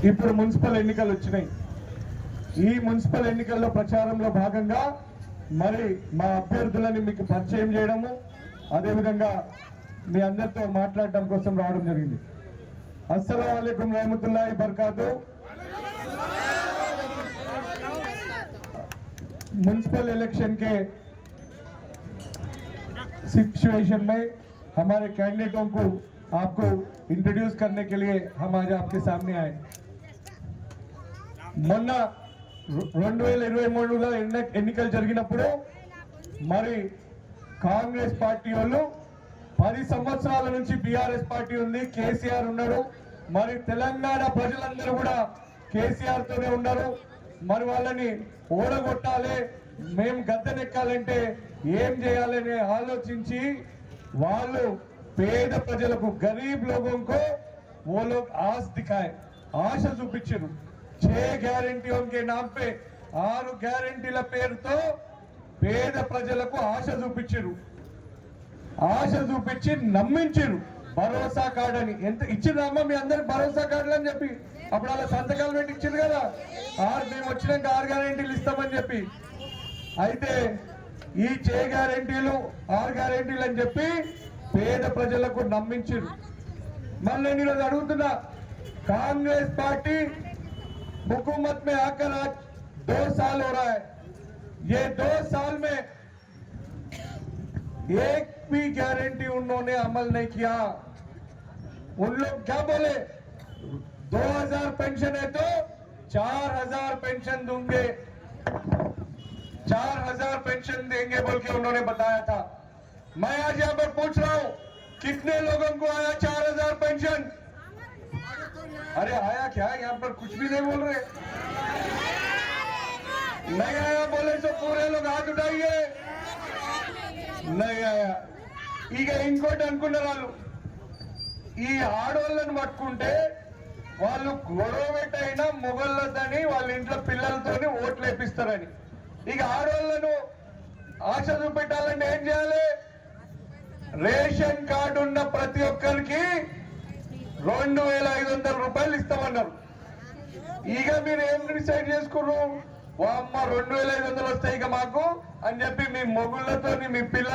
ఇప్పుడు మున్సిపల్ ఎన్నికలు వచ్చినాయి. ఈ మున్సిపల్ ఎన్నికల్లో ప్రచారంలో భాగంగా మరి మా అభ్యర్థులని మీకు పరిచయం చేయడము, అదేవిధంగా మీ అందరితో మాట్లాడడం కోసం రావడం జరిగింది. అస్సలాము అలైకుం रहमतुल्लाहि बरकातहू। म्यूनसिपल इलेक्शन के सिचुएशन में हमारे कैंडिडेटों को आपको इंट्रोड्यूस करने के लिए हम आज आपके सामने आए। మొన్న 2023లో ఎన్నికలు జరిగినప్పుడు మరి కాంగ్రెస్ పార్టీ వాళ్ళు 10 సంవత్సరాల నుంచి బీఆర్ఎస్ పార్టీ ఉంది, కేసీఆర్ ఉన్నాడు, మరి తెలంగాణ ప్రజలందరూ కూడా కేసీఆర్ తోనే ఉన్నారు. మరి వాళ్ళని ఓడగొట్టాలి, మేము గద్దెనెక్కాలంటే ఏం చేయాలని ఆలోచించి వాళ్ళు పేద ప్రజలకు గరీబ్ లోగోంకో वो लोग आस दिखाए, ఆశ చూపించారు। 6 గ్యారెంటీల के नाम पे 6 గ్యారెంటీల పేరుతో పేద ప్రజలకు ఆశ చూపించారు। ఆశ చూపించి నమ్మించారు। భరోసా కార్డు అని ఎంత ఇచ్చిరమ్మా మీ అందరికి భరోసా కార్డులు అని చెప్పి అప్పుడు అలా సంతకాలు పెట్టి ఇచ్చింది కదా, మేము వచ్చినాక 6 గ్యారెంటీలు ఇస్తామని చెప్పి। అయితే ఈ 6 గ్యారెంటీలు 6 గ్యారెంటీలు అని చెప్పి పేద ప్రజలకు నమ్మించారు। మళ్ళీ నేను అడుగుతున్నా, कांग्रेस पार्टी हुकूमत में आकर आज 2 साल हो रहा है, ये 2 साल में एक भी गारंटी उन्होंने अमल नहीं किया। उन लोग क्या बोले, 2000 पेंशन है तो 4000 पेंशन दूंगे, 4000 पेंशन देंगे बोल के उन्होंने बताया था। मैं आज यहाँ पर पूछ रहा हूँ, कितने लोगों को आया 4000 पेंशन? अरे आया क्या? यहाँ पर कुछ भी नहीं बोल रहे। नहीं आया बोले तो पूरे लोग हाथ उठाइए। नहीं आया। ಈಗ ఇంకోటి అనుకున్నారు వాళ్ళు, ఈ ఆడవాళ్ళని పట్టుకుంటే వాళ్ళు గొడవ పెట్టైనా మొగళ్ళతోని వాళ్ళ ఇంట్లో పిల్లలతోని ఓట్లు వేపిస్తారని। ఇక ఆడవాళ్ళను ఆశ చూపెట్టాలంటే ఏం చేయాలి? రేషన్ కార్డు ఉన్న ప్రతి ఒక్కరికి 2500 రూపాయలు ఇస్తామన్నారు। ఇక మీరు ఏం డిసైడ్ చేసుకున్నారు? అమ్మ 2500 వస్తాయి ఇక మాకు అని చెప్పి మీ మొగుళ్ళతోని మీ పిల్లలు